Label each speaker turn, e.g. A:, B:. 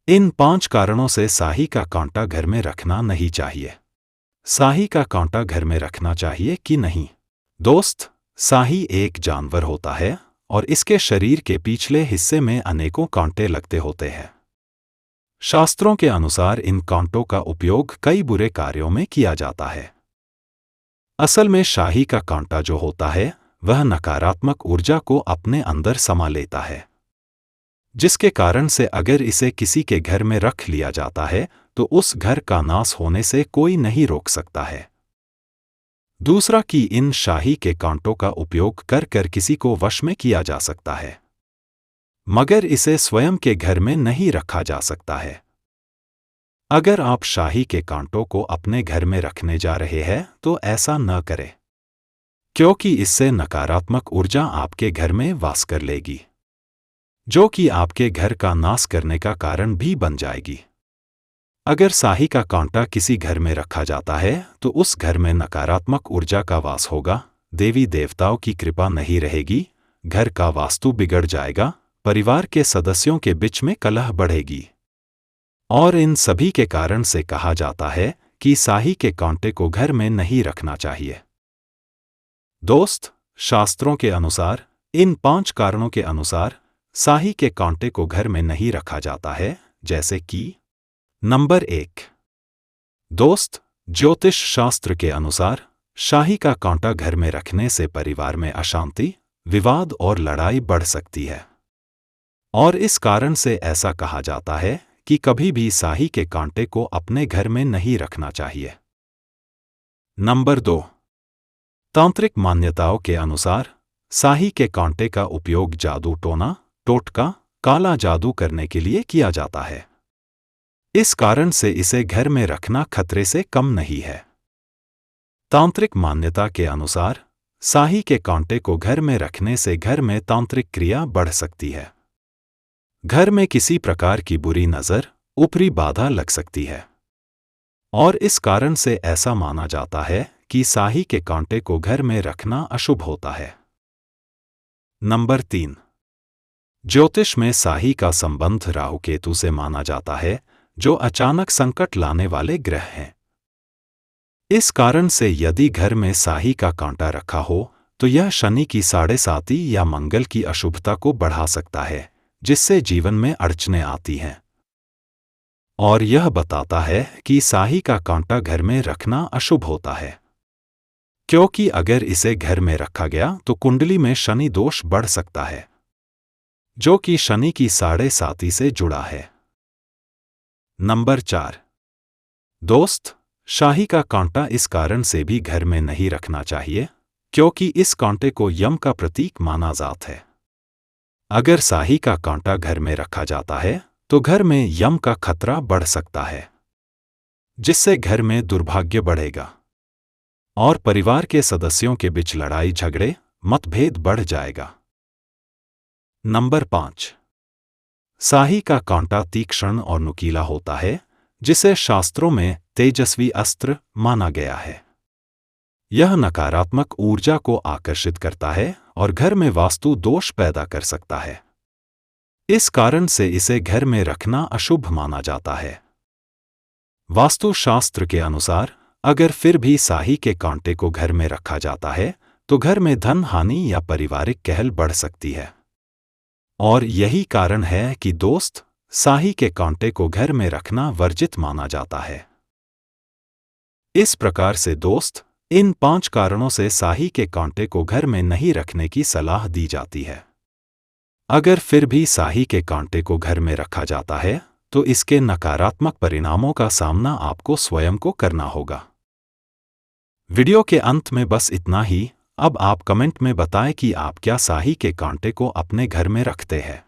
A: इन 5 कारणों से साही का कांटा घर में रखना नहीं चाहिए। साही का कांटा घर में रखना चाहिए कि नहीं? दोस्त, साही एक जानवर होता है और इसके शरीर के पिछले हिस्से में अनेकों कांटे लगते होते हैं। शास्त्रों के अनुसार इन कांटों का उपयोग कई बुरे कार्यों में किया जाता है। असल में शाही का कांटा जो होता है वह नकारात्मक ऊर्जा को अपने अंदर समा लेता है, जिसके कारण से अगर इसे किसी के घर में रख लिया जाता है तो उस घर का नाश होने से कोई नहीं रोक सकता है। दूसरा कि इन शाही के कांटों का उपयोग कर कर किसी को वश में किया जा सकता है, मगर इसे स्वयं के घर में नहीं रखा जा सकता है। अगर आप शाही के कांटों को अपने घर में रखने जा रहे हैं तो ऐसा न करें, क्योंकि इससे नकारात्मक ऊर्जा आपके घर में वास कर लेगी, जो कि आपके घर का नाश करने का कारण भी बन जाएगी। अगर शाही का कांटा किसी घर में रखा जाता है तो उस घर में नकारात्मक ऊर्जा का वास होगा, देवी देवताओं की कृपा नहीं रहेगी, घर का वास्तु बिगड़ जाएगा, परिवार के सदस्यों के बीच में कलह बढ़ेगी। और इन सभी के कारण से कहा जाता है कि शाही के कांटे को घर में नहीं रखना चाहिए। दोस्त, शास्त्रों के अनुसार इन 5 कारणों के अनुसार शाही के कांटे को घर में नहीं रखा जाता है, जैसे कि नंबर 1। दोस्त, ज्योतिष शास्त्र के अनुसार शाही का कांटा घर में रखने से परिवार में अशांति, विवाद और लड़ाई बढ़ सकती है, और इस कारण से ऐसा कहा जाता है कि कभी भी शाही के कांटे को अपने घर में नहीं रखना चाहिए। नंबर 2। तांत्रिक मान्यताओं के अनुसार शाही के कांटे का उपयोग जादू टोना, टोटका, काला जादू करने के लिए किया जाता है। इस कारण से इसे घर में रखना खतरे से कम नहीं है। तांत्रिक मान्यता के अनुसार शाही के कांटे को घर में रखने से घर में तांत्रिक क्रिया बढ़ सकती है, घर में किसी प्रकार की बुरी नजर, ऊपरी बाधा लग सकती है, और इस कारण से ऐसा माना जाता है कि शाही के कांटे को घर में रखना अशुभ होता है। नंबर 3। ज्योतिष में शाही का संबंध राहु केतु से माना जाता है, जो अचानक संकट लाने वाले ग्रह हैं। इस कारण से यदि घर में शाही का कांटा रखा हो तो यह शनि की 7.5 या मंगल की अशुभता को बढ़ा सकता है, जिससे जीवन में अड़चनें आती हैं। और यह बताता है कि शाही का कांटा घर में रखना अशुभ होता है, क्योंकि अगर इसे घर में रखा गया तो कुंडली में शनि दोष बढ़ सकता है, जो कि शनि की 7.5 से जुड़ा है। नंबर 4। दोस्त, शाही का कांटा इस कारण से भी घर में नहीं रखना चाहिए क्योंकि इस कांटे को यम का प्रतीक माना जाता है। अगर शाही का कांटा घर में रखा जाता है तो घर में यम का खतरा बढ़ सकता है, जिससे घर में दुर्भाग्य बढ़ेगा और परिवार के सदस्यों के बीच लड़ाई झगड़े, मतभेद बढ़ जाएगा। नंबर 5। शाही का कांटा तीक्ष्ण और नुकीला होता है, जिसे शास्त्रों में तेजस्वी अस्त्र माना गया है। यह नकारात्मक ऊर्जा को आकर्षित करता है और घर में वास्तु दोष पैदा कर सकता है। इस कारण से इसे घर में रखना अशुभ माना जाता है। वास्तुशास्त्र के अनुसार अगर फिर भी शाही के कांटे को घर में रखा जाता है तो घर में धन हानि या पारिवारिक कहल बढ़ सकती है, और यही कारण है कि दोस्त, शाही के कांटे को घर में रखना वर्जित माना जाता है। इस प्रकार से दोस्त, इन 5 कारणों से शाही के कांटे को घर में नहीं रखने की सलाह दी जाती है। अगर फिर भी शाही के कांटे को घर में रखा जाता है तो इसके नकारात्मक परिणामों का सामना आपको स्वयं को करना होगा। वीडियो के अंत में बस इतना ही। अब आप कमेंट में बताएं कि आप क्या शाही के कांटे को अपने घर में रखते हैं।